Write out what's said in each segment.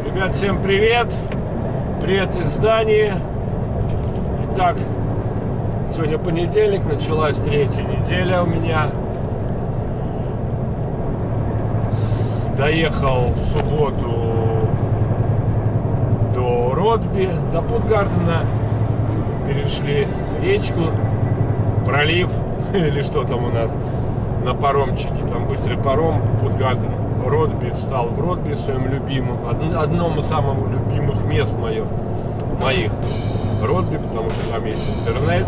Ребят, всем привет! Привет из Дании. Итак, сегодня понедельник, началась третья неделя у меня. Доехал в субботу до Ротби, до Путгардена. Перешли речку, пролив, или что там у нас, на паромчике. Там быстрый паром, Путгарден. Ротби, встал в Ротби, своим любимым, одном из самых любимых мест моих Ротби, потому что там есть интернет.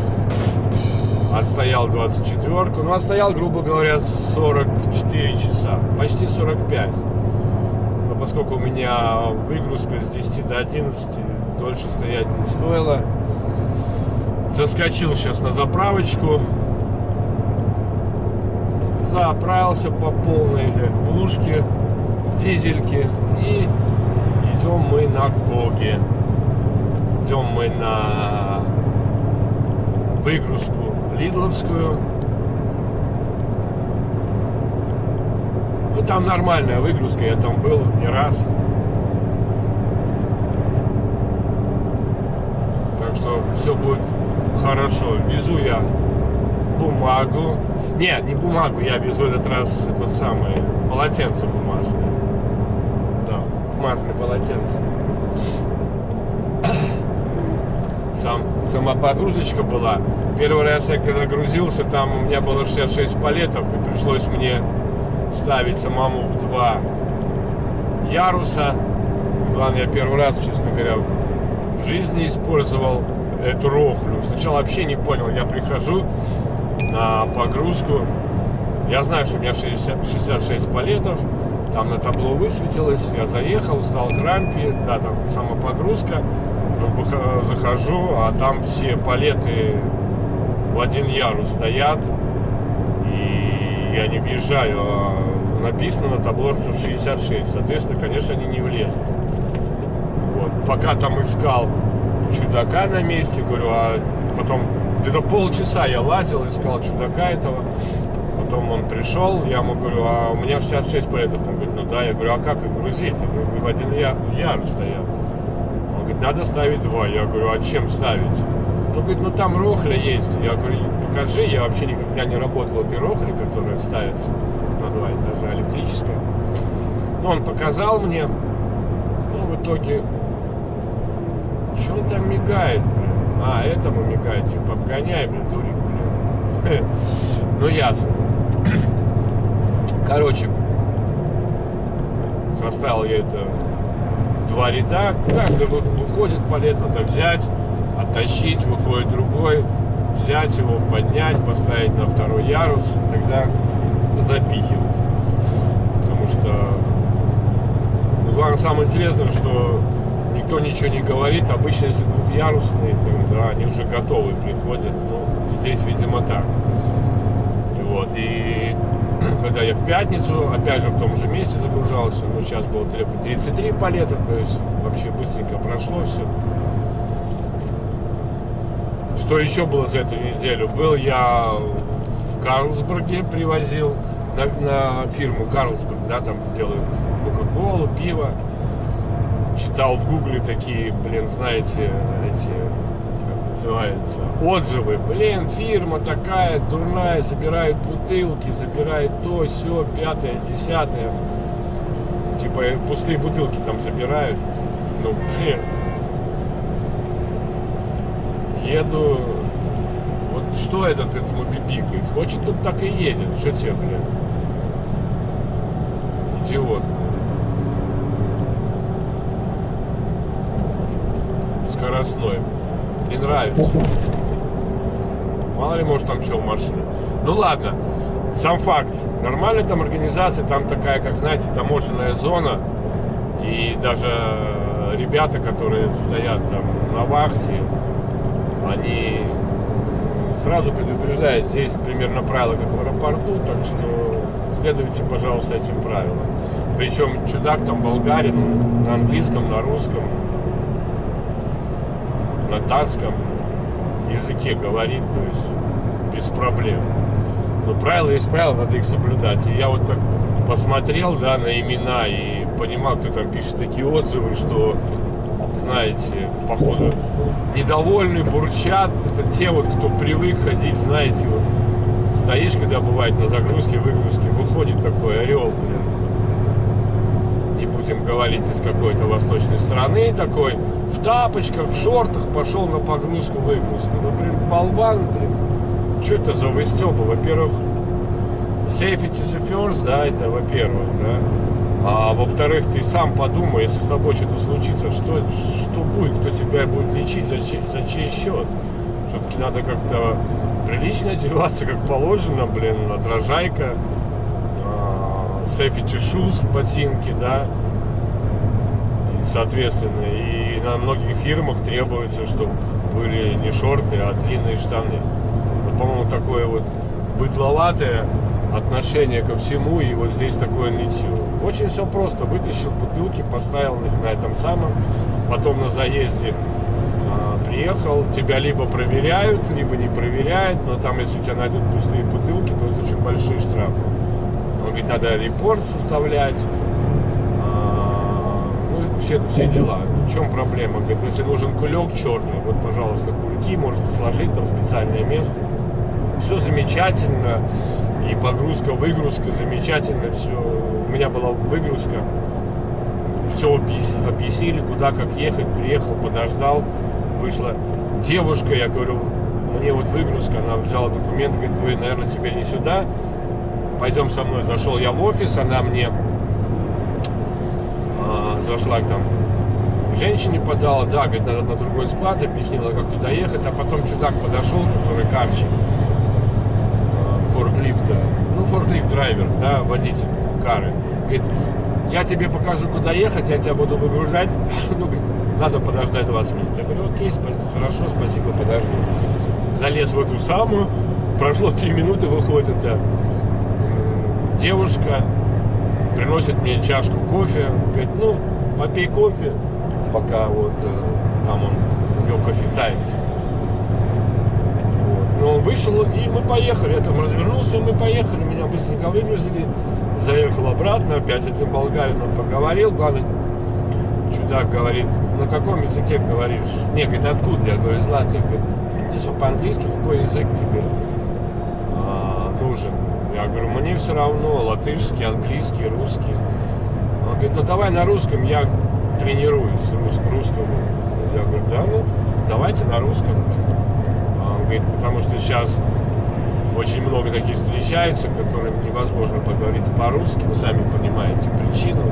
Отстоял 24-ку, ну отстоял, грубо говоря, 44 часа, почти 45. Но поскольку у меня выгрузка с 10 до 11, дольше стоять не стоило. Заскочил сейчас на заправочку. Заправился по полной плушке, дизельке, и идем мы на Коги. Идем мы на выгрузку лидловскую. Ну там нормальная выгрузка, я там был не раз. Так что все будет хорошо. Везу я бумагу. Нет, не бумагу, я везу этот раз этот самый полотенце бумажное. Да, бумажное полотенце. Сама погрузочка была. Первый раз я когда грузился, там у меня было 66 палетов, и пришлось мне ставить самому в 2 яруса. Главное, я первый раз, честно говоря, в жизни использовал эту рохлю. Сначала вообще не понял, я прихожу на погрузку. Я знаю, что у меня 66 палетов. Там на табло высветилось. Я заехал, встал к рампе. Да, там сама погрузка. Ну, захожу, а там все палеты в один ярус стоят. И я не въезжаю. А написано на табло, что 66. Соответственно, конечно, они не влезут. Вот. Пока там искал чудака на месте, говорю, а потом где-то полчаса я лазил, искал чудака этого. Потом он пришел, я ему говорю, а у меня 66 палетов. Он говорит, ну да. Я говорю, а как их грузить? Я говорю, в один ярус стоят. Он говорит, надо ставить 2. Я говорю, а чем ставить? Он говорит, ну там рохля есть. Я говорю, покажи, я вообще никогда не работал этой рохли, которая ставится на 2 этажа, электрическая. Ну, он показал мне. Ну, в итоге, что он там мигает, блин? А, этому мигает, типа, обгоняй, блин, дурик, блин. Ну, ясно. Короче, составил я это 2 ряда. Каждый выходит палет, надо взять, оттащить, выходит другой, взять его, поднять, поставить на 2-й ярус, и тогда запихивать. Потому что, ну, главное, самое интересное, что никто ничего не говорит. Обычно, если 2-ярусные, то, да, они уже готовы приходят. Ну, здесь, видимо, так. Вот, и когда я в пятницу, опять же, в том же месте загружался, ну, сейчас было 33 палета, то есть вообще быстренько прошло все. Что еще было за эту неделю? Был я в Карлсбурге, привозил на фирму Карлсбург, да, там делают кока-колу, пиво. Читал в гугле такие, блин, знаете, эти, как называется, отзывы. Блин, фирма такая дурная, забирают бутылки, забирают то, сё, 5-е, 10-е. Типа пустые бутылки там забирают. Ну, блин. Еду. Вот что этот этому бибикает? Хочет, тут так и едет. Что тебе, блин? Идиот. Скоростной. Не нравится. Мало ли, может, там что в машине. Ну ладно. Сам факт. Нормальная там организация. Там такая, как знаете, таможенная зона. И даже ребята, которые стоят там на вахте, они сразу предупреждают. Здесь примерно правила, как в аэропорту. Так что следуйте, пожалуйста, этим правилам. Причем чудак там болгарин. На английском, на русском, на датском языке говорит, то есть без проблем. Но правила есть правила, надо их соблюдать. И я вот так посмотрел, да, на имена и понимал, кто там пишет такие отзывы, что, знаете, походу, недовольны, бурчат. Это те вот, кто привык ходить, знаете, вот, стоишь, когда бывает на загрузке, выгрузке, выходит такой орел, блин, не будем говорить, из какой-то восточной страны, такой, в тапочках, в шортах, пошел на погрузку-выгрузку. Ну, блин, болван, блин, что это за выстёбы? Во-первых, safety is first, да, это во-первых, да. А во-вторых, ты сам подумай, если с тобой что-то случится, что будет, кто тебя будет лечить, за чей счет? Все-таки надо как-то прилично одеваться, как положено, блин, отражайка, safety shoes, ботинки, да. И, соответственно, и на многих фирмах требуется, чтобы были не шорты, а длинные штаны. Вот, по-моему, такое вот быдловатое отношение ко всему, и вот здесь такое нытье. Очень все просто. Вытащил бутылки, поставил их на этом самом, потом на заезде приехал, тебя либо проверяют, либо не проверяют, но там, если у тебя найдут пустые бутылки, то это очень большие штрафы. Он говорит, надо репорт составлять, ну, все дела. В чем проблема? Говорит, если нужен кулек черный, вот, пожалуйста, кульки можете сложить там в специальное место. Все замечательно. И погрузка, выгрузка, замечательно все. У меня была выгрузка. Все объяснили, куда, как ехать. Приехал, подождал. Вышла девушка, я говорю, мне вот выгрузка. Она взяла документы, говорит, ой, наверное, тебе не сюда. Пойдем со мной. Зашел я в офис, она мне зашла там, женщине подала, да, говорит, надо на другой склад, объяснила, как туда ехать. А потом чудак подошел, который карщик. Форклифта, ну, форклифт-драйвер, да, водитель кары. Говорит, я тебе покажу, куда ехать, я тебя буду выгружать. Ну, говорит, надо подождать 20 минут. Я говорю, окей, хорошо, спасибо, подожду. Залез в эту самую, прошло 3 минуты, выходит эта девушка, приносит мне чашку кофе, говорит, ну, попей кофе, пока вот там у него кофе тайм. Но он вышел, и мы поехали. Я там развернулся, и мы поехали. Меня быстренько выгрузили. Заехал обратно, опять с этим болгарином поговорил. Главное, чудак говорит, на каком языке говоришь? Не, говорит, откуда? Я говорю, из Латвии. Говорит, не все по-английски, какой язык тебе нужен? Я говорю, мне все равно, латышский, английский, русский. Он говорит, ну давай на русском, я тренируюсь русскому. Я говорю, да, ну давайте на русском. Говорит, потому что сейчас очень много таких встречаются, которым невозможно поговорить по-русски, вы сами понимаете причину,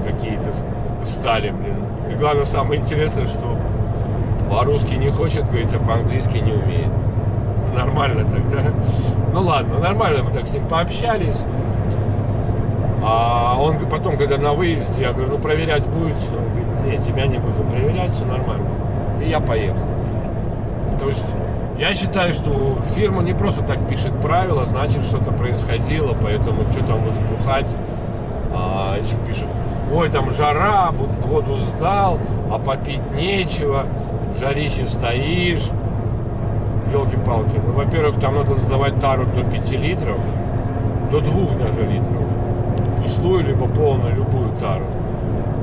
какие-то стали, блин. И главное, самое интересное, что по-русски не хочет говорить, а по-английски не умеет. Нормально тогда. Ну ладно, нормально, мы так с ним пообщались. А он потом, когда на выезде, я говорю, ну проверять будете? Он говорит, нет, тебя не буду проверять, все нормально. И я поехал. То есть я считаю, что фирма не просто так пишет правила, значит, что-то происходило, поэтому что там возбухать. Еще пишут, ой, там жара, воду сдал, а попить нечего, в жарище стоишь. Елки-палки. Ну, во-первых, там надо сдавать тару до 5 литров, до 2 даже литров. Пустую, либо полную, любую тару.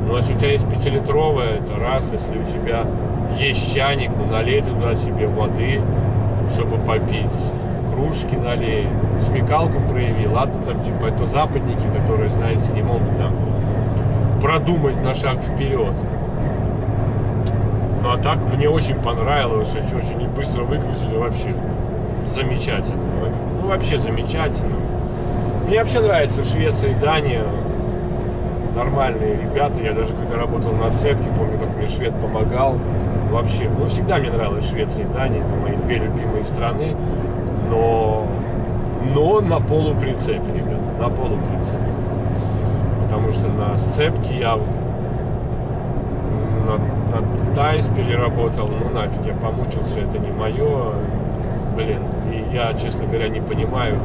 Но если у тебя есть 5-литровая, это раз, если у тебя есть чайник, ну налей туда себе воды, чтобы попить. Кружки налей, смекалку прояви. Ладно, там типа это западники, которые, знаете, не могут там продумать на шаг вперед. Ну а так мне очень понравилось, очень быстро выгрузили, вообще замечательно. Ну вообще замечательно. Мне вообще нравится Швеция и Дания. Нормальные ребята. Я даже когда работал на сцепке, помню, как мне швед помогал. Вообще, ну всегда мне нравилась Швеция и Дания, это мои две любимые страны, но на полуприцепе, ребята, на полуприцепе. Потому что на сцепке я на Тайс переработал, ну нафиг, я помучился, это не мое, блин. И я, честно говоря, не понимаю,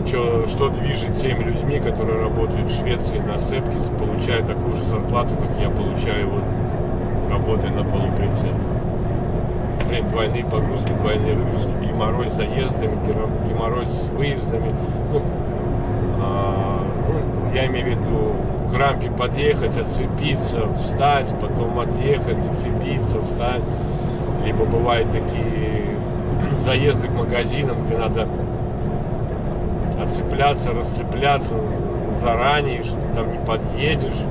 что движет теми людьми, которые работают в Швеции на сцепке, получая такую же зарплату, как я получаю вот работая на полуприцепе. Блин, двойные погрузки, двойные выгрузки, геморрой с заездами, геморрой с выездами. Ну, я имею в виду к рампе подъехать, отцепиться, встать, потом отъехать, отцепиться, встать. Либо бывают такие заезды к магазинам, где надо отцепляться, расцепляться заранее, что ты там не подъедешь.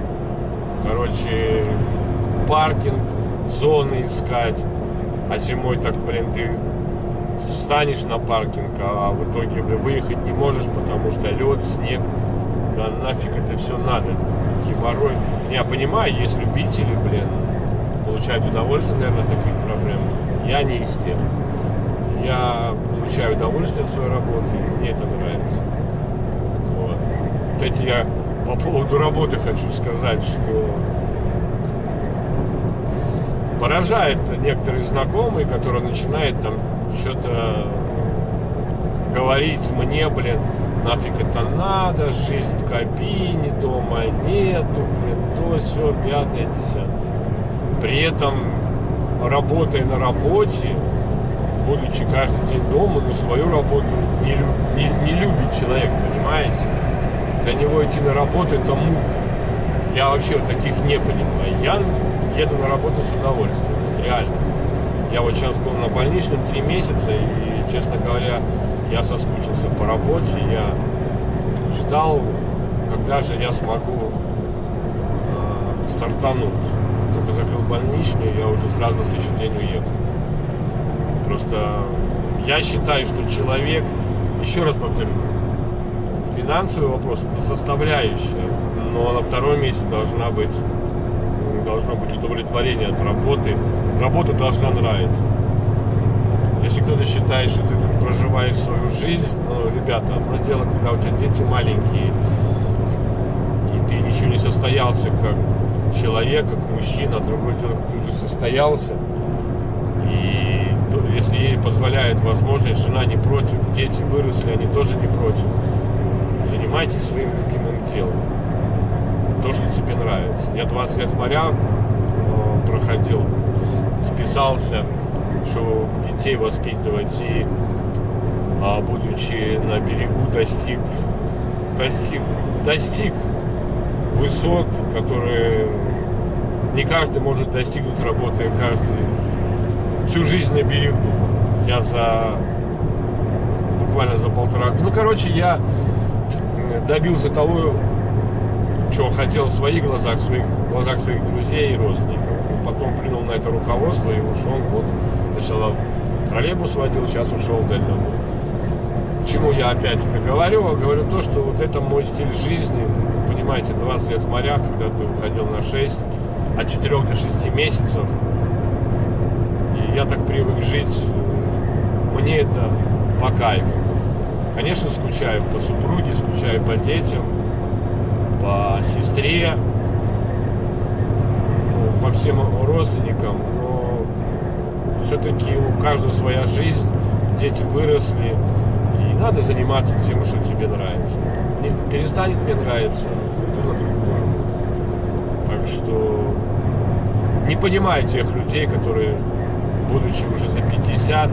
Короче, паркинг, зоны искать. А зимой так, блин, ты встанешь на паркинг, а в итоге, блин, выехать не можешь, потому что лед, снег. Да нафиг это все надо. Геморрой. Я понимаю, есть любители, блин, получают удовольствие, наверное, от таких проблем. Я не из тех. Я получаю удовольствие от своей работы, и мне это нравится. Вот. Кстати, я по поводу работы хочу сказать, что поражает некоторые знакомые, которые начинают там что-то говорить мне, блин, нафиг это надо, жизнь в кабине, дома нету, блин, то, все, пятое, десятое. При этом, работая на работе, будучи каждый день дома, но свою работу не любит человек, понимаете? Для него идти на работу это мука. Я вообще вот таких не понимаю. Я еду на работу с удовольствием, вот реально. Я вот сейчас был на больничном 3 месяца, и, честно говоря, я соскучился по работе, я ждал, когда же я смогу стартануть. Только закрыл больничный, я уже сразу на следующий день уехал. Просто я считаю, что человек, еще раз повторю, финансовый вопрос это составляющая, но на втором месте должно быть удовлетворение от работы. Работа должна нравиться. Если кто-то считает, что ты проживаешь свою жизнь, ну, ребята, одно дело, когда у тебя дети маленькие, и ты еще не состоялся как человек, как мужчина, а другое дело, как ты уже состоялся, и если ей позволяет возможность, жена не против, дети выросли, они тоже не против, занимайтесь своим любимым делом, то, что тебе нравится. Я 20 лет моря проходил, списался, что детей воспитывать, и будучи на берегу достиг высот, которые не каждый может достигнуть, работая всю жизнь на берегу. Я буквально за полтора... Ну, короче, я добился того, чего хотел в своих глазах, в глазах своих друзей и родственников. Потом плюнул на это руководство и ушел. Вот сначала троллейбус водил, сейчас ушел дальнобой. К чему я опять это говорю? Говорю то, что вот это мой стиль жизни. Понимаете, 20 лет моря, когда ты уходил на 6, от 4 до 6 месяцев. И я так привык жить. Мне это по кайфу. Конечно, скучаю по супруге, скучаю по детям, по сестре, по всем родственникам, но все-таки у каждого своя жизнь, дети выросли, и надо заниматься тем, что тебе нравится. Не перестанет мне нравиться, это на другую работу. Так что не понимаю тех людей, которые, будучи уже за 50,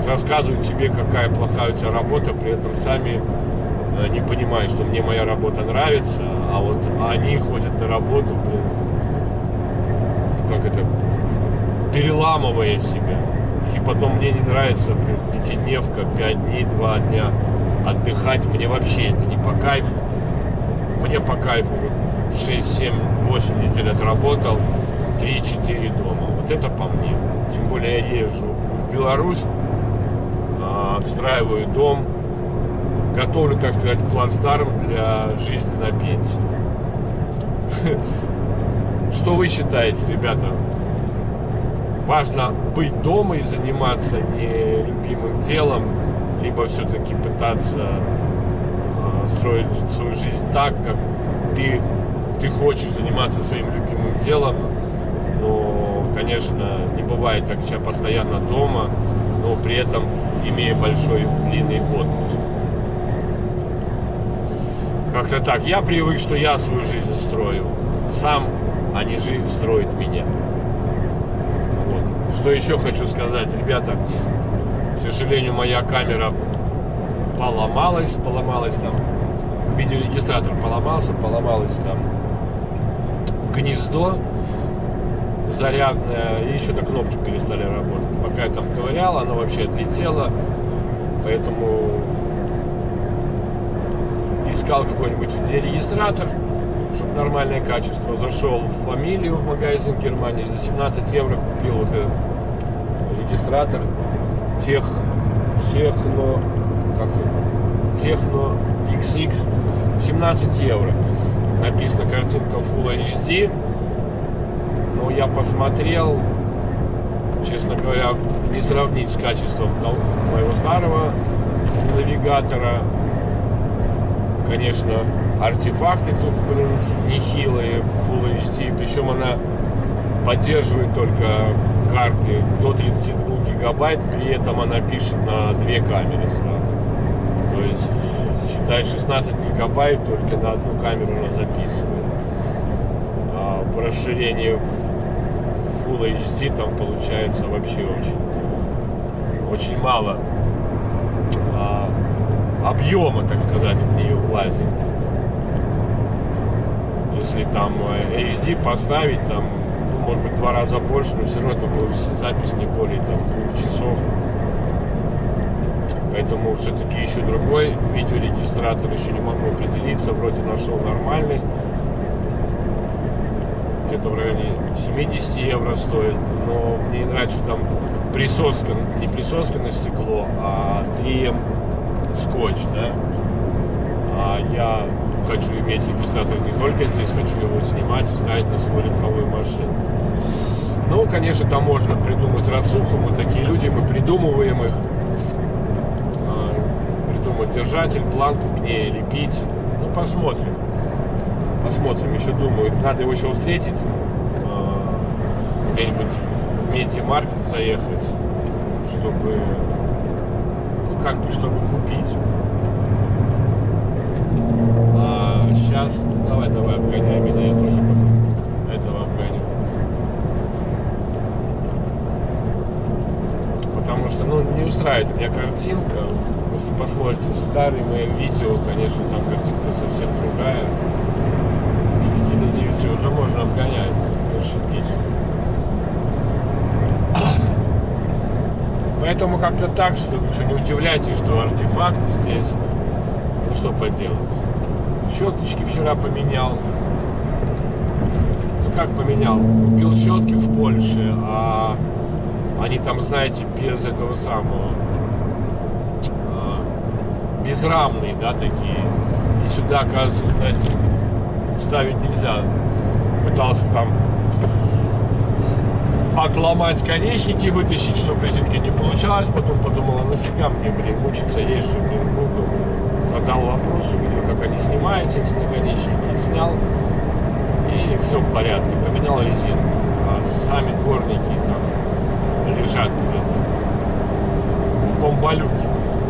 рассказывают тебе, какая плохая у тебя работа, при этом сами не понимают, что мне моя работа нравится, а вот они ходят на работу, блин, как это, переламывая себя. И потом мне не нравится, блин, 5-дневка, 5 дней, 2 дня отдыхать. Мне вообще это не по кайфу. Мне по кайфу 6, 7, 8 недель отработал, 3-4 дома. Вот это по мне. Тем более я езжу в Беларусь, отстраиваю дом, готовлю, так сказать, плацдарм для жизни на пенсии. Что вы считаете, ребята? Важно быть дома и заниматься нелюбимым делом, либо все-таки пытаться строить свою жизнь так, как ты хочешь заниматься своим любимым делом. Но, конечно, не бывает так, что я постоянно дома, но при этом имея большой длинный отпуск. Как-то так. Я привык, что я свою жизнь строю сам, а не жизнь строит меня. Вот. Что еще хочу сказать, ребята. К сожалению, моя камера поломалась там видеорегистратор поломалось там гнездо зарядное, и еще-то кнопки перестали работать. Пока я там ковырял, оно вообще отлетело, поэтому искал какой-нибудь видеорегистратор, чтобы нормальное качество. Зашел в Фамилию, в магазин в Германии, за 17 евро купил вот этот регистратор Техно XX, 17 евро. Написана картинка Full HD. Но я посмотрел, честно говоря, не сравнить с качеством моего старого навигатора. Конечно, артефакты тут, нехилые, Full HD. Причем она поддерживает только карты до 32 гигабайт. При этом она пишет на 2 камеры сразу. То есть, считай, 16 гигабайт только на одну камеру она записывает. А по расширению Full HD там получается вообще очень мало объема, так сказать, в нее влазит. Если там HD поставить, там, может быть, 2 раза больше, но все равно это будет запись не более там 2 часов. Поэтому все-таки ищу другой видеорегистратор, еще не могу определиться, вроде нашел нормальный. Где-то в районе 70 евро стоит, но мне нравится, что там присоска, не присоска на стекло, а 3М скотч, да. А я хочу иметь регистратор не только здесь, хочу его снимать и ставить на свою легковую машину. Ну, конечно, там можно придумать рацуху, мы такие люди, мы придумываем их. Придумать держатель, планку к ней лепить. Ну, посмотрим. Посмотрим, еще думаю, надо его еще встретить, где-нибудь в Медиамаркет заехать, чтобы, ну, как бы, чтобы купить. А сейчас, давай обгоняй меня, я тоже потом этого обгоню. Потому что, ну, не устраивает меня картинка. Если посмотрите старые мои видео, конечно, там картинка совсем другая. 6 до 9 уже можно обгонять, зашибись. Поэтому как-то так, что не удивляйтесь, что артефакты здесь. Ну что поделать. Щеточки вчера поменял. Ну как поменял? Купил щетки в Польше, а они там, знаете, без этого самого, безрамные, да, такие. И сюда, оказывается, ставить нельзя. Пытался там отломать конечники, вытащить, чтобы резинки не получалось. Потом подумал, а нафига мне, мучиться, есть же, Google. Задал вопрос, увидел, как они снимаются, эти наконечники, снял. И все в порядке. Поменял резинку. А сами дворники там лежат где-то. Бомбалюк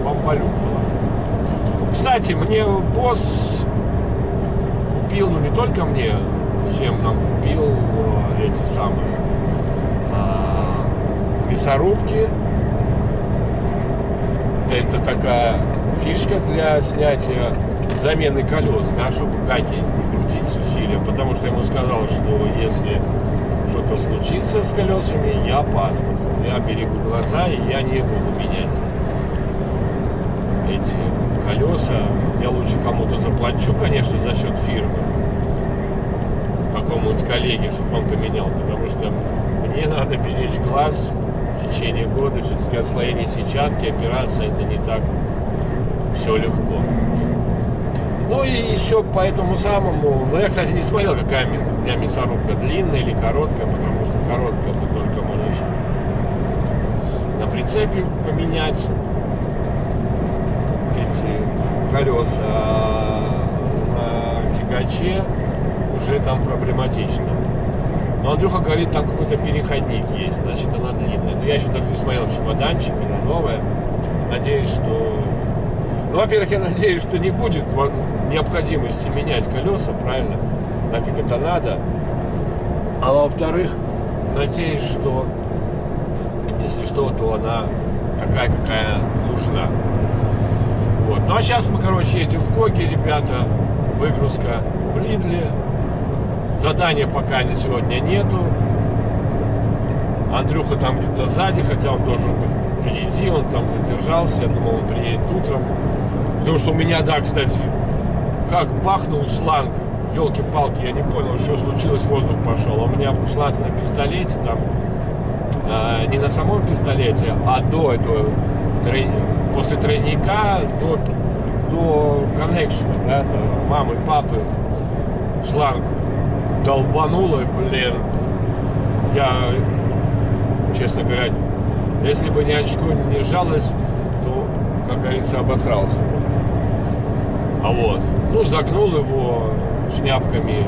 положил. Кстати, мне босс купил, ну не только мне, всем нам купил эти самые мясорубки. Это такая фишка для снятия замены колес, да, чтобы гаки не крутить с усилием, потому что я ему сказал, что если что-то случится с колесами, я паспорт, я берегу глаза, и я не буду менять эти колеса. Я лучше кому-то заплачу, конечно, за счет фирмы, какому-нибудь коллеге, чтобы он поменял, потому что мне надо беречь глаз в течение года. Все-таки отслоение сетчатки, операция, это не так все легко. Ну и еще по этому самому, ну я, кстати, не смотрел, какая у меня мясорубка, длинная или короткая, потому что короткая ты только можешь на прицепе поменять эти колеса, а на тягаче уже там проблематично. Но Андрюха говорит, там какой-то переходник есть, значит она длинная. Но я еще даже не смотрел чемоданчик, она новая. Надеюсь, что... Ну, во-первых, я надеюсь, что не будет необходимости менять колеса, правильно? Нафиг это надо. А во-вторых, надеюсь, что если что, то она такая, какая нужна. Вот. Ну а сейчас мы, короче, едем в Коги, ребята. Выгрузка в Лидле. Задания пока на сегодня нету. Андрюха там где-то сзади, хотя он должен быть впереди, он там задержался. Я думал, он приедет утром. Потому что у меня, да, кстати, как бахнул шланг. Елки-палки, я не понял, что случилось, воздух пошел. У меня шланг на пистолете, там, не на самом пистолете, а до этого, после тройника до коннекшена, да, до мамы, папы, шланг долбануло, блин. Я, честно говоря, если бы не очко не сжалось, то, как говорится, обосрался. А вот, ну, загнул его шнявками,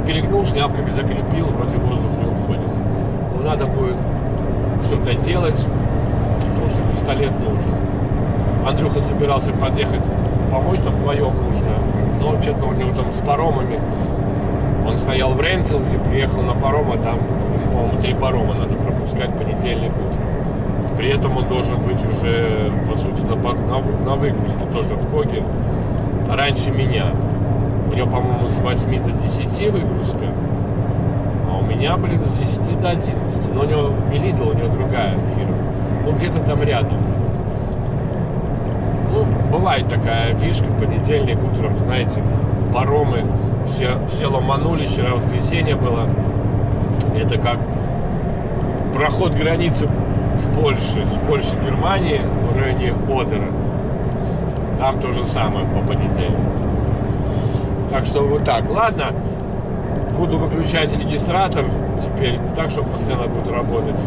перегнул, шнявками закрепил, вроде воздух не уходит. Но надо будет что-то делать, потому что пистолет нужен. Андрюха собирался подъехать, помочь там вдвоем нужно, но что-то у него там с паромами. Он стоял в Ренфилде, приехал на паром, а там, по-моему, 3 парома надо пропускать в понедельник утром. При этом он должен быть уже, по сути, на выгрузке тоже в Коге раньше меня. У него, по-моему, с 8 до 10 выгрузка, а у меня, блин, с 10 до 11. Но у него не Lidl, у него другая фирма. Ну, где-то там рядом. Ну, бывает такая фишка, понедельник утром, знаете, паромы, все ломанули, вчера воскресенье было. Это как проход границы в Польше, с Польши к Германии в районе Одера. Там то же самое по понедельнику. Так что вот так. Ладно, буду выключать регистратор теперь. Не так, чтобы постоянно будет работать,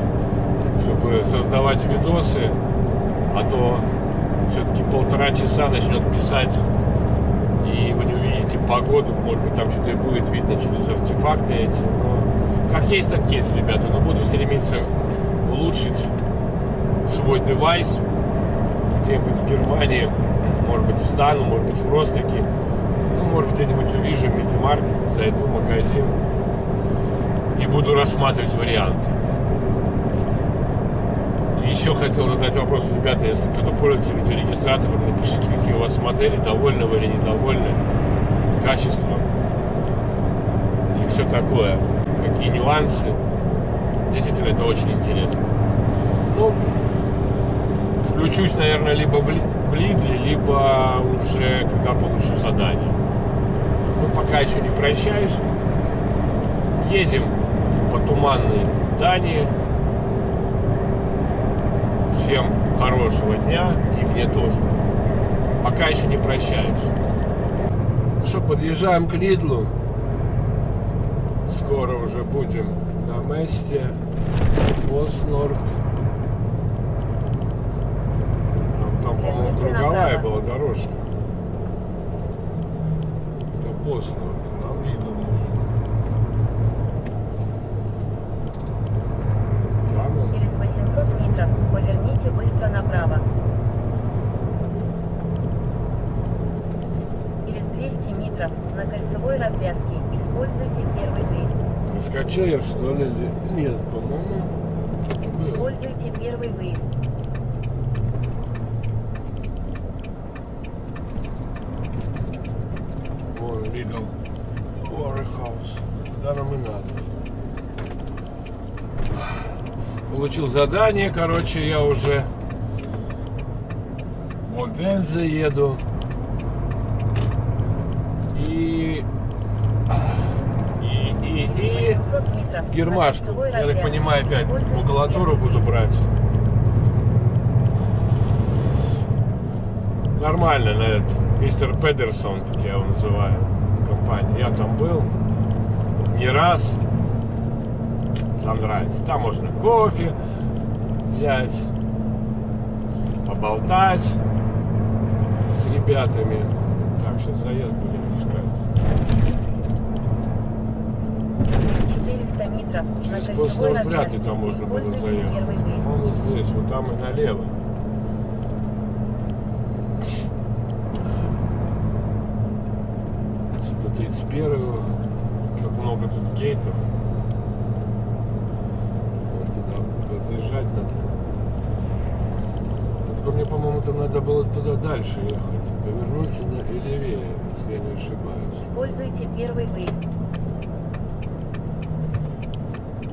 чтобы создавать видосы. А то все-таки 1,5 часа начнет писать, и вы не увидите погоду. Может быть, там что-то и будет видно через артефакты эти. Но как есть, так есть, ребята. Но буду стремиться улучшить свой девайс где-нибудь в Германии. Может быть, встану, может быть, в Ростоке. Ну, может быть, где-нибудь увижу Микки-маркет, зайду в магазин и буду рассматривать варианты. Еще хотел задать вопрос, ребята, если кто-то пользуется видеорегистратором, напишите, какие у вас модели, довольны вы или недовольны качеством и все такое, какие нюансы. Действительно, это очень интересно. Ну, включусь, наверное, либо в Лидле, либо уже когда получу задание. Ну, пока еще не прощаюсь. Едем по туманной Дании. Всем хорошего дня, и мне тоже. Пока еще не прощаюсь. Ну что, подъезжаем к Лидлу. Скоро уже будем на месте. Постнорд. Там по-моему, круговая была дорожка. Это Постнорд. Нам Лидл нужен. Через 800 метров поверните быстро направо. Через 200 метров на кольцевой развязке используйте первый выезд. Скачал я, что ли? Нет, по-моему. Используйте первый выезд. Вон, Lidl Warehouse. Куда нам и надо. Получил задание, короче, я уже в Одензе еду. И Гермашку. Я так понимаю, опять макулатуру буду брать. Нормально, на этот мистер Педерсон, как я его называю, компания. Я там был не раз. Там нравится. Там можно кофе взять, поболтать с ребятами. Так, сейчас заезд будем искать. 400 метров на Через кольцевой Постнорд вряд ли развязке там можно было используйте заехать. первый выезд. Вот здесь, вот там и налево. Как много тут гейтов. Вот туда подъезжать надо. Только мне, по-моему, там надо было туда дальше ехать. Повернуться и левее, если я не ошибаюсь. Используйте первый выезд.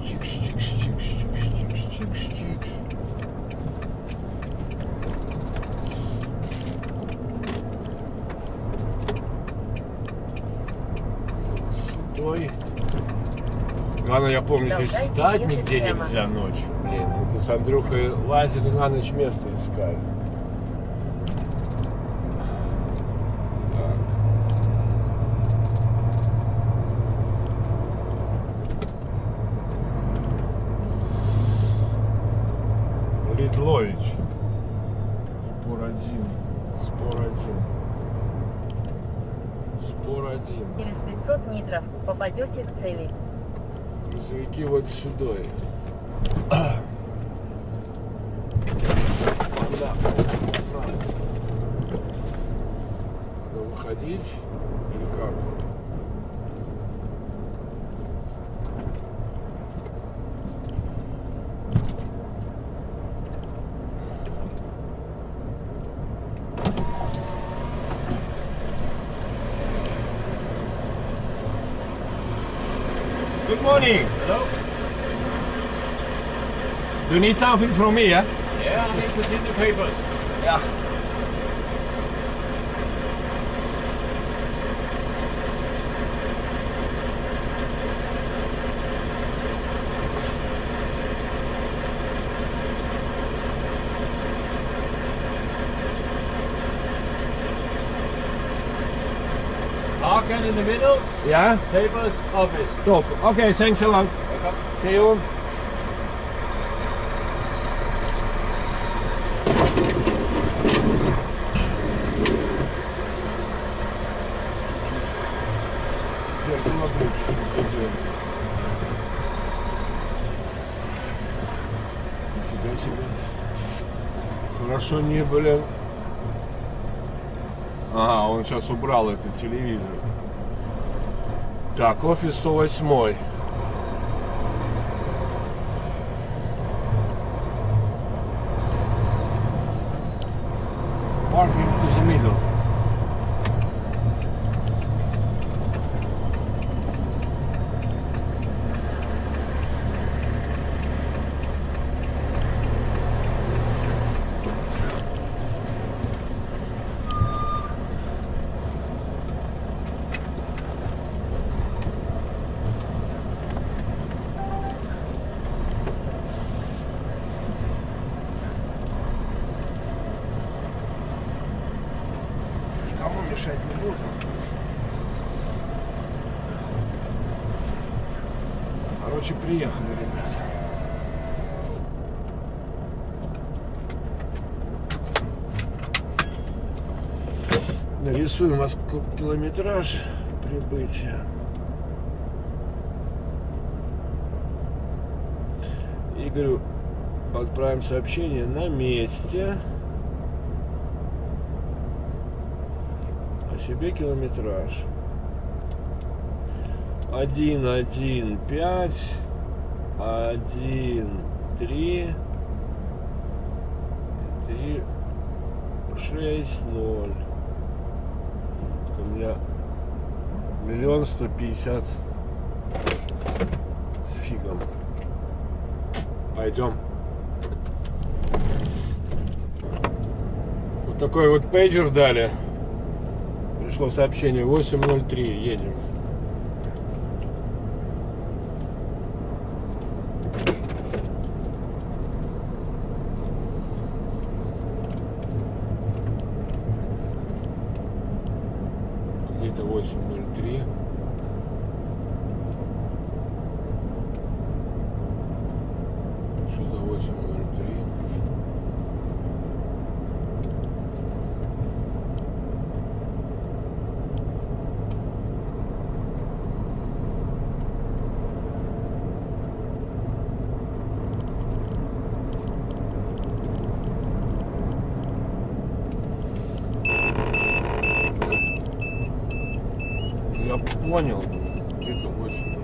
Чикш-чикш-чикш-чикш-чикш-чикш-чикш. Сюда. Главное, я помню, здесь Давайте встать ехать нигде прямо. нельзя ночью. Блин, мы тут с Андрюхой лазили на ночь место искали. Ридлович. Спор один. Через 500 метров попадете к цели. Грузовики вот сюда. Да. Надо выходить или как? Good morning. Hello? Do you need something from me, yeah? Yeah, I need to see the papers. Yeah. Parking in the middle, Yeah? papers, office. Top. Okay, thanks a lot. Welcome. See you. Зеркало лучше зайдем. Нифига себе. Хорошо не, блин. Ага, он сейчас убрал этот телевизор. Так, офис 108. Parking to the middle. Никому мешать не буду. Короче, приехали, ребята. Нарисуем километраж прибытия. Игорю отправим сообщение на месте. О себе километраж. 1,15, 1,3, 3,6,0. У меня 1 150 000 с фигом. Пойдем. Вот такой вот пейджер дали. Пришло сообщение 8:03. Едем. Где-то 8:03. Что за 8:03? Я понял. Где-то 8:03.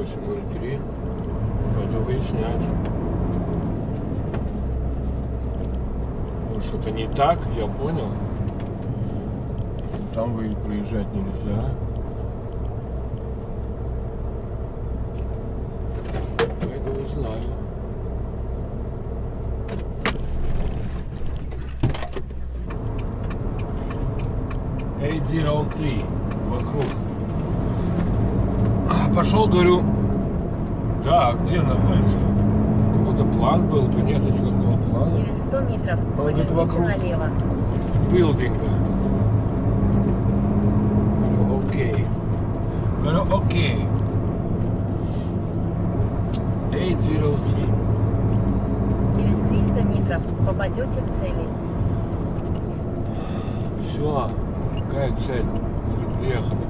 8:03. Пойду выяснять. Может, что-то не так, я понял. Там проезжать нельзя. Пойду узнаю. $803 вокруг. Пошел, говорю, да, где находится? Какой-то план был бы, нету никакого плана. Через 100 метров Он поверните говорит, вокруг. налево. Билдинга. Говорю, окей. Говорю, окей. 803. Через 300 метров попадете к цели. Все, какая цель? Мы уже приехали.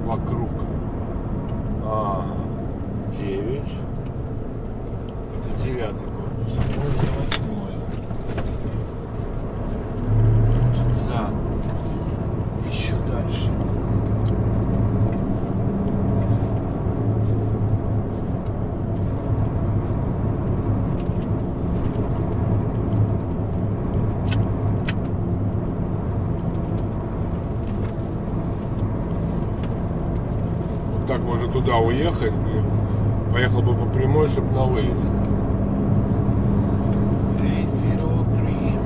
Вокруг. 9. Это 9-й корпус. А может 8-й. За. Еще дальше. Так можно туда уехать, поехал бы по прямой, чтобы на выезд. 803.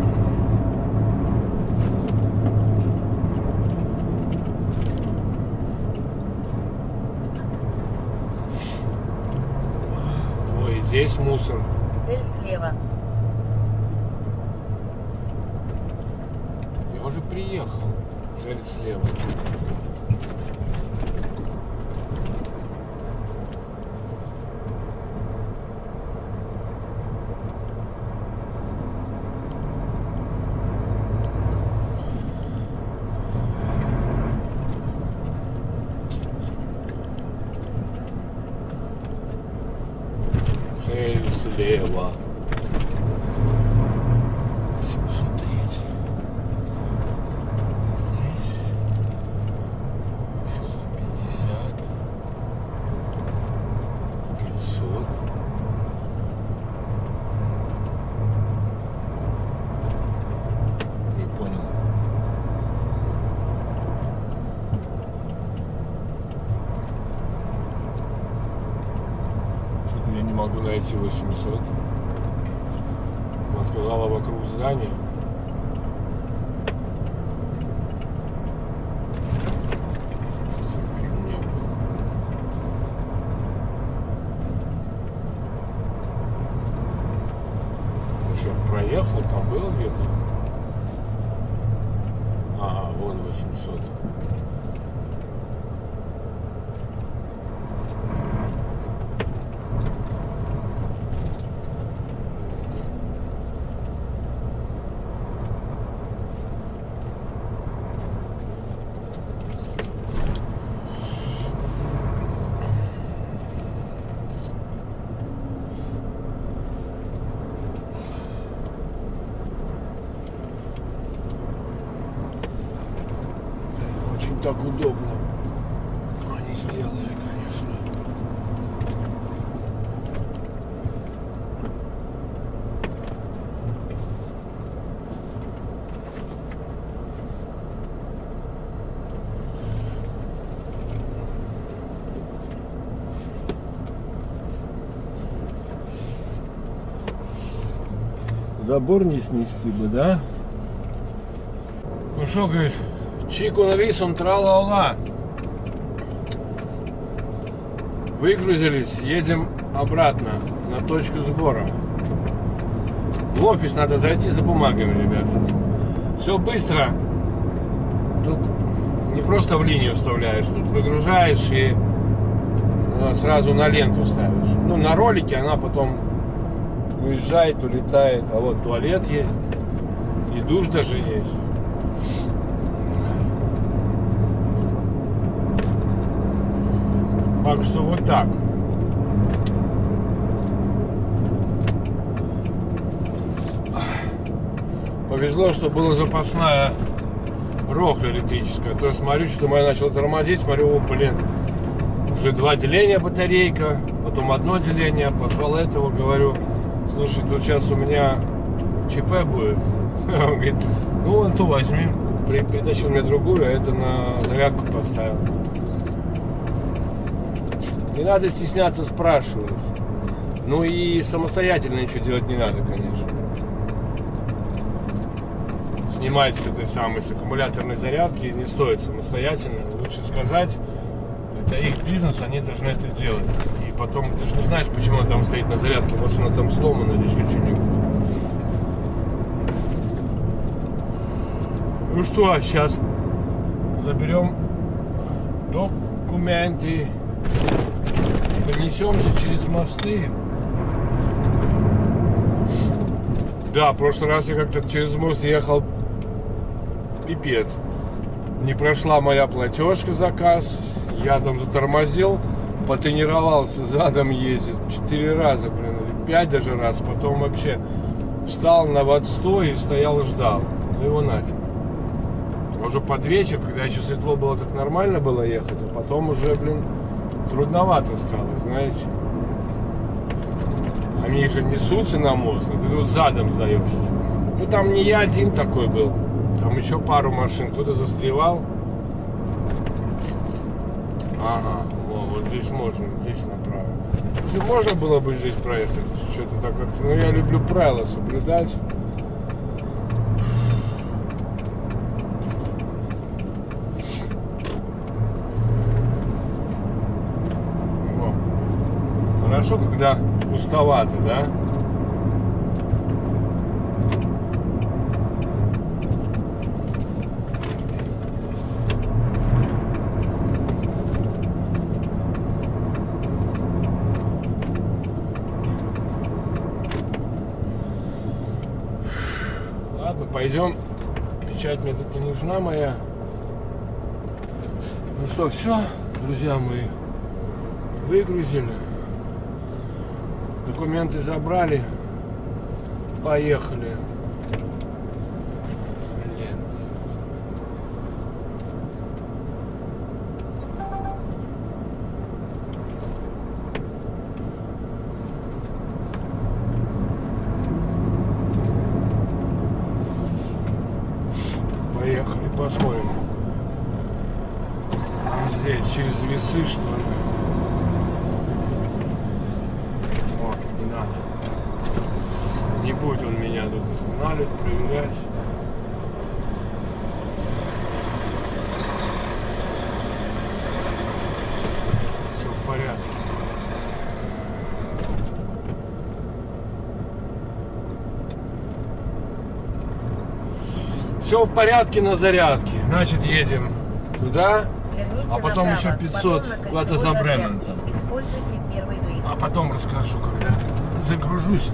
Ой, здесь мусор. Цель слева. Я уже приехал. Цель слева. Цель слева. 703. Здесь. Еще 150. 500. Не понял. Что-то я не могу найти 800. Она сказала вокруг здания. Может, я проехал, там был где-то? Ага, вон 800. Очень так удобно. Они сделали, конечно. Забор не снести бы, да? Ну что, говорит, чику нависом, тра-ла-ла. Выгрузились, едем обратно на точку сбора. В офис надо зайти за бумагами, ребята. Все быстро. Тут не просто в линию вставляешь, тут выгружаешь и сразу на ленту ставишь. Ну, на ролике она потом уезжает, улетает. А вот туалет есть, и душ даже есть. Так что вот так. Повезло, что была запасная рохля электрическая. То есть смотрю, что моя начала тормозить, смотрю, о, блин, уже 2 деления батарейка, потом 1 деление, позвал этого, говорю, слушай, тут сейчас у меня ЧП будет. Он говорит, ну вон ту возьми, притащил мне другую, а это на зарядку поставил. Не надо стесняться спрашивать. Ну и самостоятельно ничего делать не надо, конечно. Снимать с этой самой, с аккумуляторной зарядки не стоит самостоятельно. Лучше сказать, это их бизнес, они должны это делать. И потом, ты же не знаешь, почему она там стоит на зарядке, может она там сломана или еще что-нибудь. Ну что, сейчас заберем документы, перенесемся через мосты. Да, в прошлый раз я как-то через мост ехал, пипец. Не прошла моя платежка, заказ, я там затормозил, потренировался задом ездить 4 раза, блин, или 5 даже раз, потом вообще встал на отстой и стоял и ждал. Ну его нафиг. Уже под вечер, когда еще светло было, так нормально было ехать, а потом уже, блин, трудновато стало, знаете. Они же несутся на мост, а ты тут задом сдаешь. Ну там не я один такой был, там еще пару машин, кто-то застревал. Ага, вот здесь можно, здесь направо. Можно было бы здесь проехать, что-то так как-то, но я люблю правила соблюдать. Хорошо, когда пустовато, да? Ладно, пойдем. Печать мне тут не нужна моя. Ну что, все, друзья мои, выгрузили. Документы забрали, поехали. Блин. Поехали, посмотрим. Здесь через весы, что ли? Не будет он меня тут останавливать, проверять. Все в порядке. Все в порядке на зарядке. Значит, едем туда, Верните а потом направо, еще 500 потом на куда-то за кольцевой Бремен. развязке. Используйте первый выезд. А потом расскажу, когда загружусь.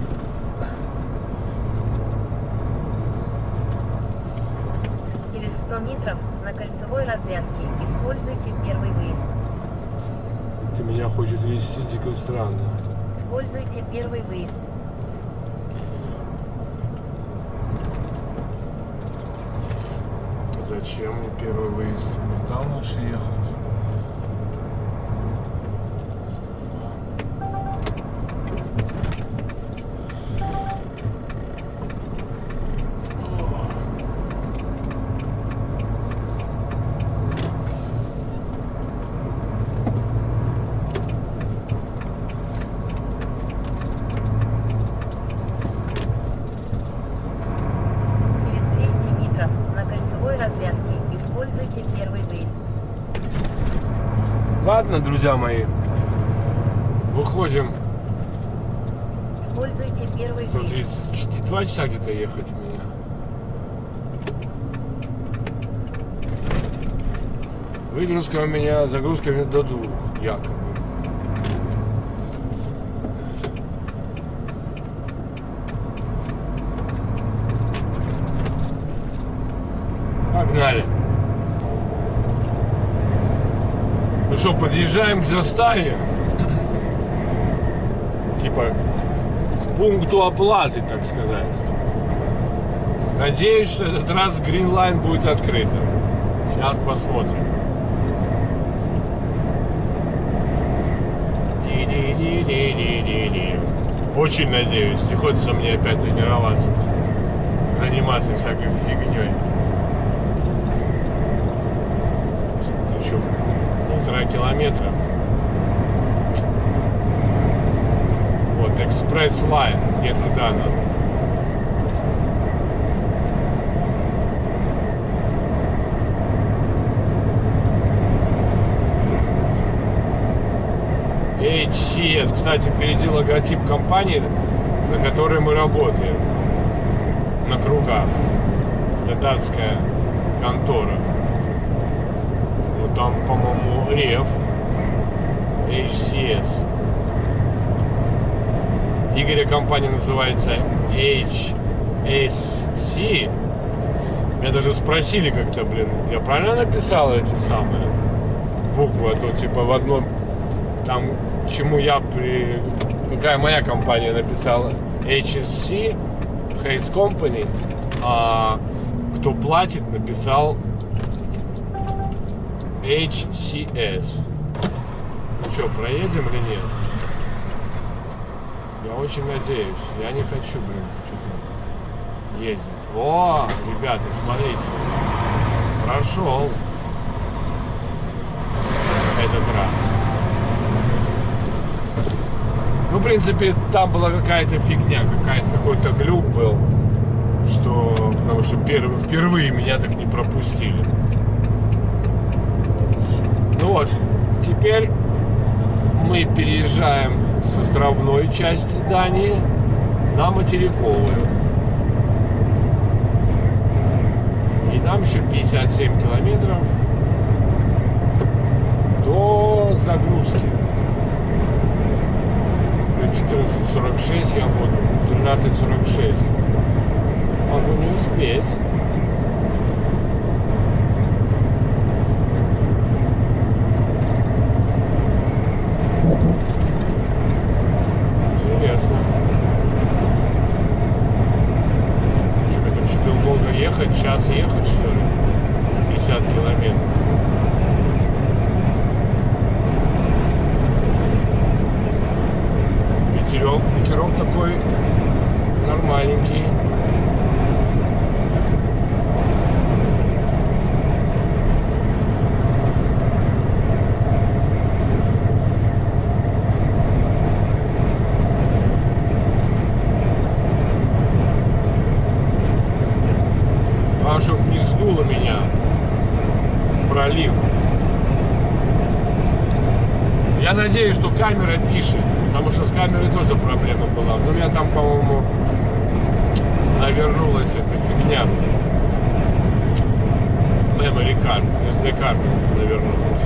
Через 100 метров на кольцевой развязке используйте первый выезд. Ты меня хочешь вести дико странно. Используйте первый выезд. Зачем мне первый выезд? Мне там лучше ехать. Через 200 метров на кольцевой развязке используйте первый выезд. Ладно, друзья мои, выходим. Используйте первый выезд. 2 часа где-то ехать у меня. Выгрузка у меня, загрузка у меня до 2, якобы. Погнали. Ну что, подъезжаем к заставе. Типа к пункту оплаты, так сказать. Надеюсь, что этот раз Green Line будет открыто. Сейчас посмотрим. Очень надеюсь. Не хочется мне опять тренироваться тут. Заниматься всякой фигней. Это еще 1,5 километра. Вот, экспресс-лайн. Мне туда надо. HCS. Кстати, впереди логотип компании, на которой мы работаем. На кругах. Это датская контора. Вот там, по-моему, REF. HCS. Игоря компания называется HSC. Меня даже спросили как-то, я правильно написал эти самые буквы? А то типа в одном там, к чему какая моя компания написала HSC, Hayes Company, а кто платит, написал HCS. Ну что, проедем или нет? Я очень надеюсь. Я не хочу, что-то ездить. О, ребята, смотрите. Прошел этот раз. Ну, в принципе, там была какая-то фигня, какой-то глюк был, потому что впервые меня так не пропустили. Ну вот, теперь мы переезжаем с островной части Дании на материковую. И нам еще 57 километров до загрузки. 14:46 я буду, 13:46. Могу не успеть. Интересно. Что, это очень долго ехать? Час ехать, что ли? 50 километров. Ветерок такой нормальненький. А чтоб не сдуло меня в пролив. Я надеюсь, что камера пишет, потому что с камерой тоже проблема была. Но у меня там, по-моему, навернулась эта фигня. Memory card, SD-карта навернулась.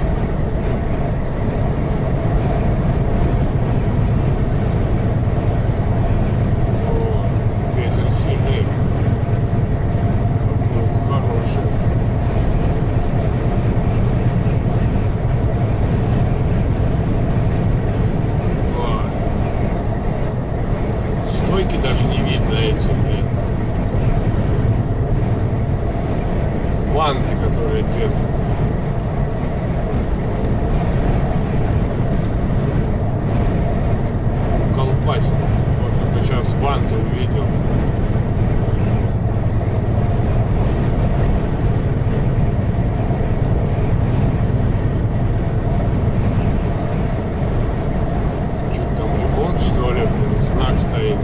О, ветер сильный. Ну, хороший. Стойки даже не видно эти, банты, которые держат. Колбасит. Вот только сейчас банты увидел. Что-то там ремонт, что ли? Знак стоит.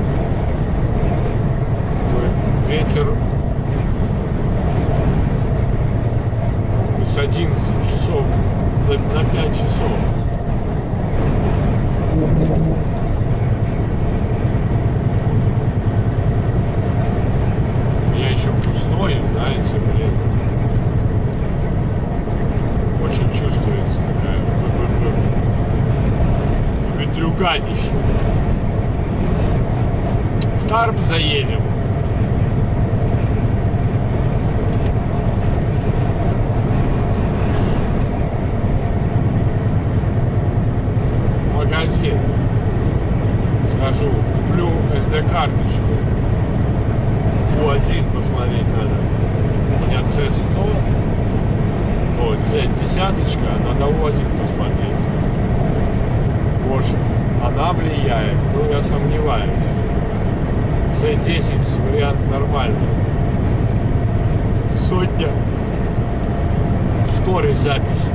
Ветер с 11 часов на 5 часов. Я еще пустой, знаете, очень чувствуется такая ветрюганище. В Тарп заедем. Магазин. Скажу, куплю SD-карточку. U1 посмотреть. табличка, надо очень посмотреть. Может, она влияет, но я сомневаюсь. C10 вариант нормальный. Сотня. Скорость записи.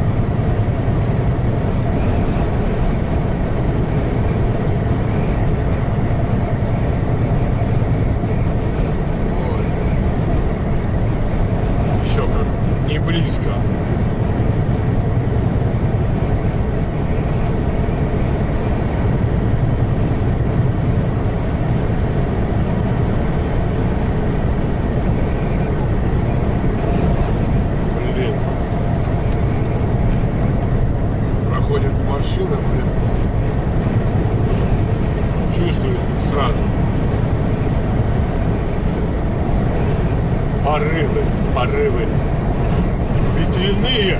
Ой. Еще как. Не близко. Блин. Проходит машина, блин. Чувствуется сразу. Порывы. Ветряные.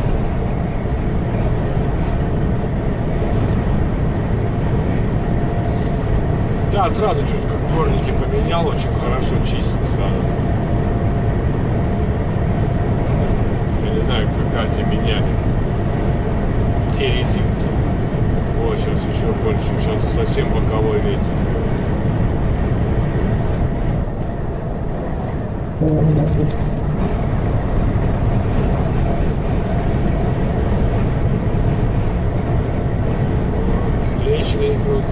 Да, сразу чувствую, как дворники поменял, очень хорошо чистит сразу. Я не знаю, когда те меняли. Те резинки. Вот, сейчас еще больше. Сейчас совсем боковой ветер. Встречные идут.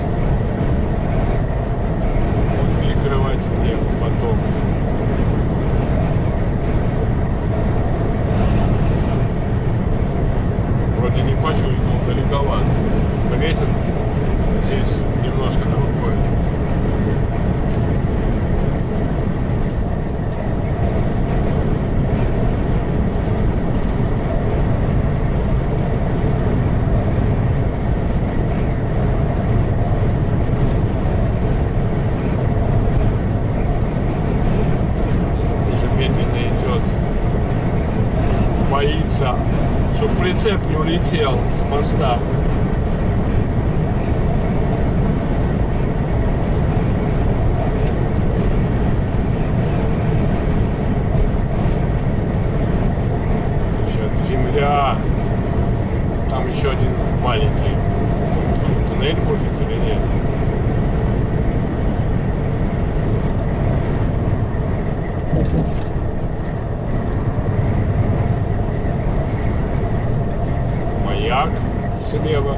Будут перекрывать мне поток. Вроде не почувствовал, далековато. Но ветер здесь немножко другой. Боится, чтобы прицеп не улетел с моста. Сейчас земля. Там еще один маленький. Там туннель будет или нет? Маяк слева.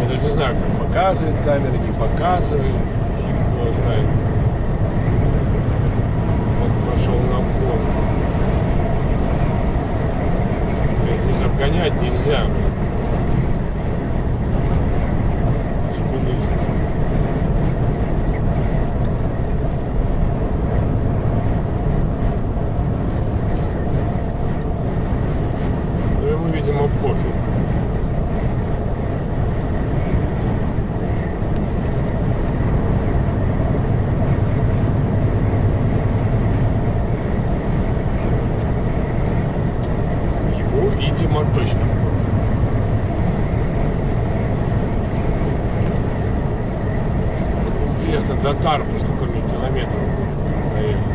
Я даже не знаю, как показывает камера, не показывает. Фиг его знает. Вот пошел на обгон. Здесь обгонять нельзя. Спинист. Но ему, видимо, пофиг. Видимо, точно пофиг. Вот интересно, до Тарпа сколько мне километров будет доехать?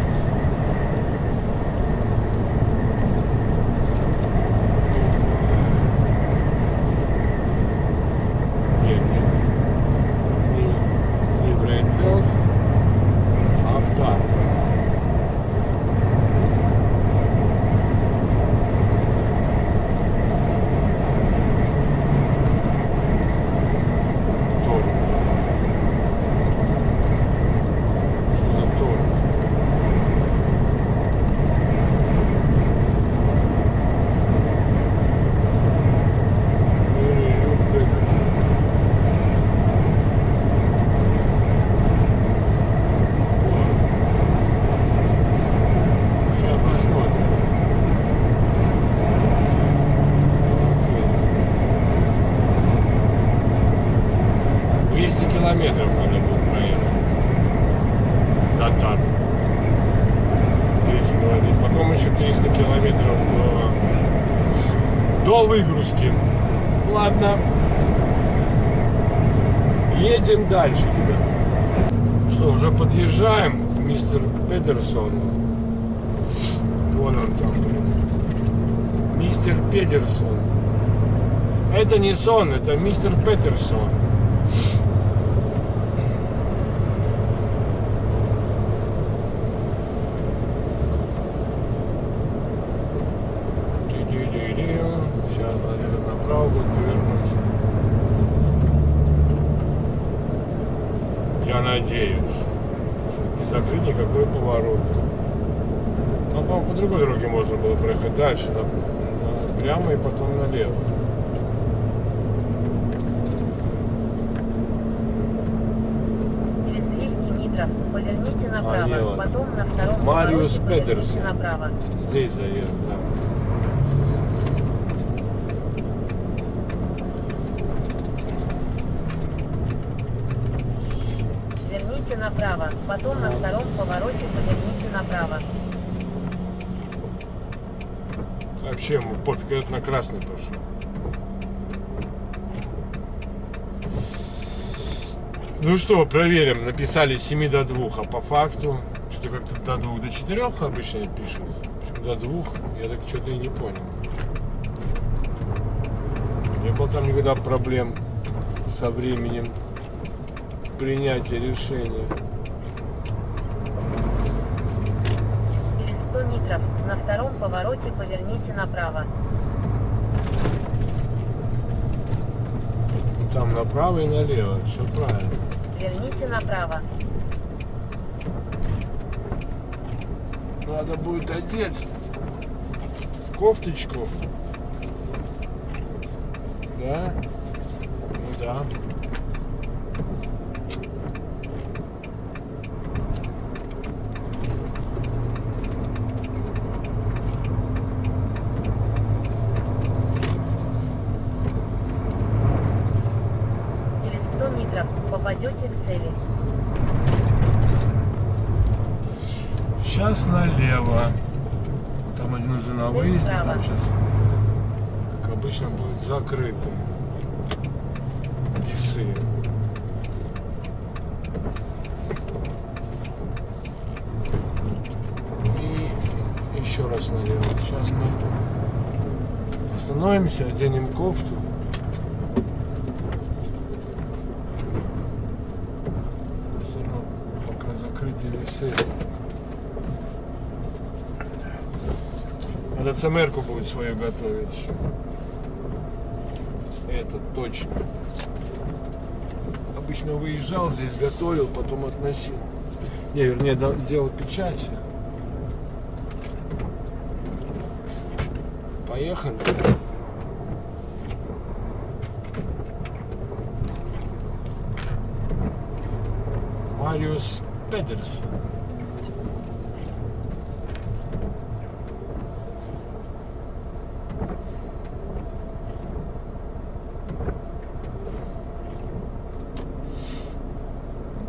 Нет, не Брейнфилд, а в Тарп. Километров надо будет проехать до Тарпа. 200 километров. Потом еще 300 километров до выгрузки. Ладно. Едем дальше, ребята. Что, уже подъезжаем к мистер Педерсон. Вон он там. Мистер Педерсон. Это не сон, это мистер Петерсон. Сейчас надо направо будет повернуть. Я надеюсь, что не закрыть никакой поворот. Но, по-моему, по другой дороге можно было проехать дальше, прямо и потом налево. Через 200 метров поверните направо, Налево. потом на втором Мариус повороте поверните Петерсон. направо. Здесь заезд, да. Сверните направо, потом на втором повороте поверните направо. Вообще ему пофиг, этот на красный пошел. Ну что, проверим. Написали с 7 до 2, а по факту что-то как-то до 2 до 4 обычно пишут. Почему до 2, я так что-то и не понял. Не было там никогда проблем со временем принятия решения. Через 100 метров на втором повороте поверните направо. Там направо и налево, все правильно. Верните направо. Надо будет одеть кофточку. Да? Ну да. Через 100 метров попадете к цели. Сейчас налево. Там один уже на выезде, справа. там сейчас, как обычно, будет закрыты весы. И еще раз налево. Сейчас мы остановимся, оденем кофту. Все равно пока закрыты весы. Надо ЦМР-ку будет свою готовить. Это точно. Обычно выезжал, здесь готовил, потом относил. Не, вернее, делал печать. Поехали. Мариус Петерсон.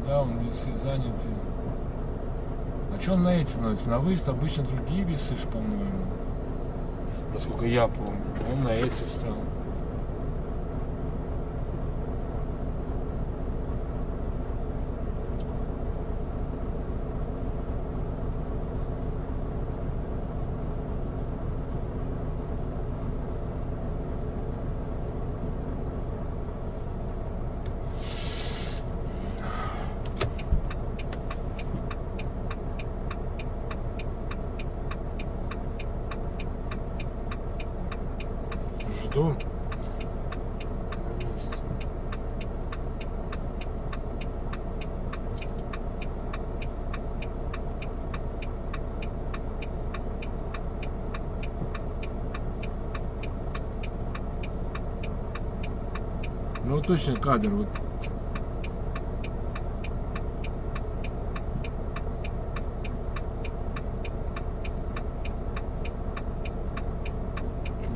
Да, он весы заняты. А что он на эти становится? На выезд обычно другие весы, по-моему. Насколько я помню. Он на эти стал. Жду. Ну вот точно кадр вот.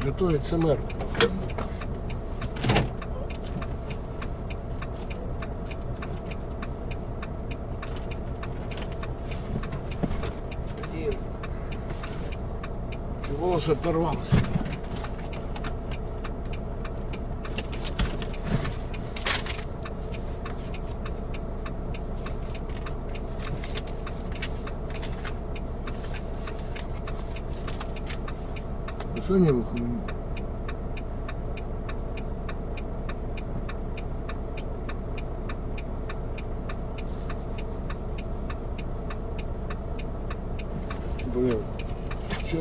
Готовится мэр. Один. Волос оторвался. Ну что не выходит?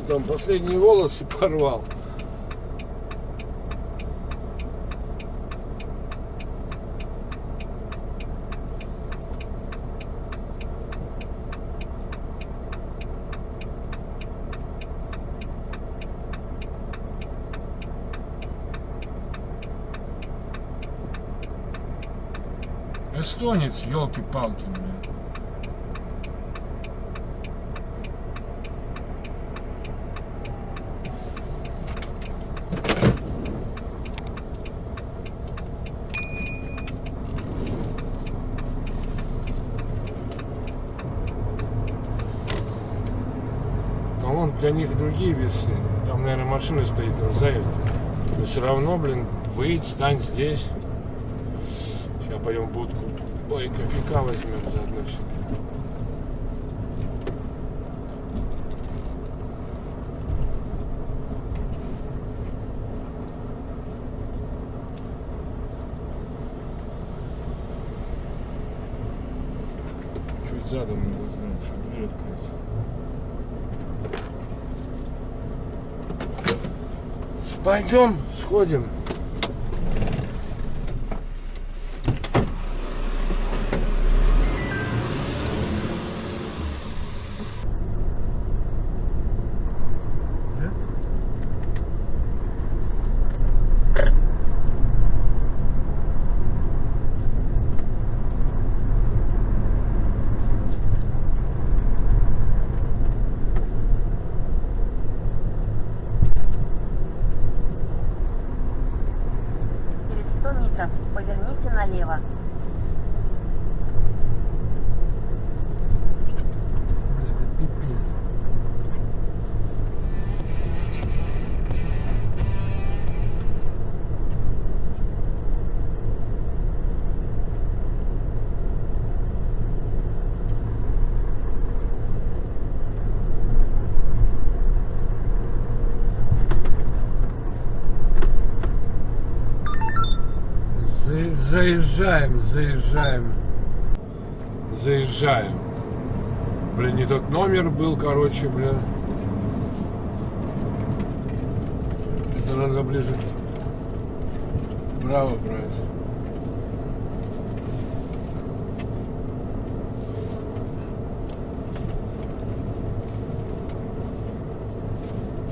там последние волосы порвал. Эстонец, елки-палки, блин. А вон для них другие весы. Там, наверное, машина стоит сзади. Но все равно, блин, выйдь, стань здесь. Сейчас пойдем в будку. Ой, кофейка возьмем заодно себе. Чуть задом надо знать, чтобы дверь открыть. Пойдем, сходим. Через 100 метров поверните налево. Заезжаем. Блин, не тот номер был, короче, блин. Это надо ближе. Браво, брать.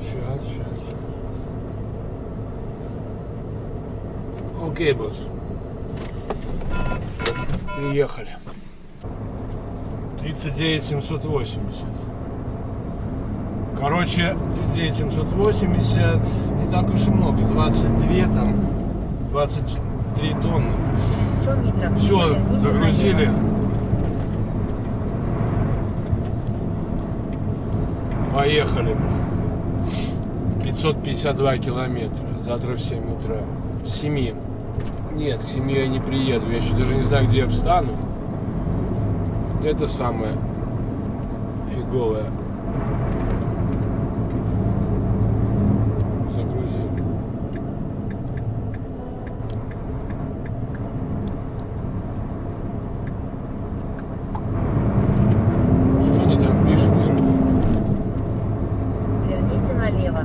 Сейчас. Окей, босс. Приехали. 39 780. Короче, 39 780 не так уж и много. 22 там, 23 тонны. Через 100 метров Все, поверните загрузили. налево. Поехали. 552 километра. Завтра в 7 утра. С 7. Нет, к 7 я не приеду. Я еще даже не знаю, где я встану. Вот это самое фиговое. Загрузили. Что они там пишут? Верните налево.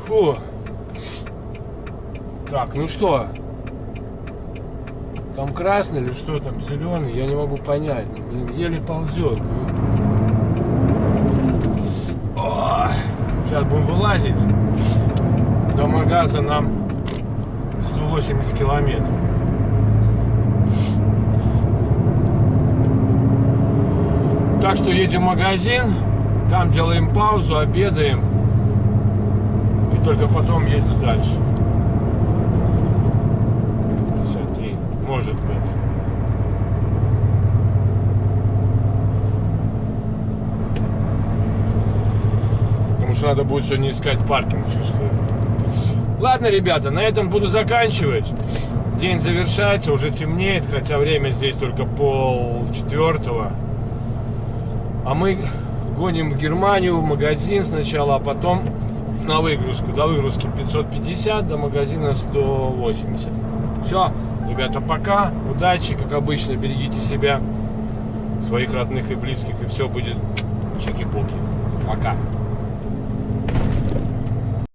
Фу. Так, ну что? Там красный или что там, зеленый? Я не могу понять. Ну, блин, еле ползет. Ой. Сейчас будем вылазить. До магаза нам 180 километров. Так что едем в магазин, там делаем паузу, обедаем. И только потом еду дальше. 53, может быть. Потому что надо будет сегодня искать паркинг, чувствую. Ладно, ребята, на этом буду заканчивать. День завершается, уже темнеет, хотя время здесь только 3:30. А мы гоним в Германию, в магазин сначала, а потом на выгрузку. До выгрузки 550, до магазина 180. Все, ребята, пока. Удачи, как обычно, берегите себя, своих родных и близких, и все будет чики-пуки. Пока.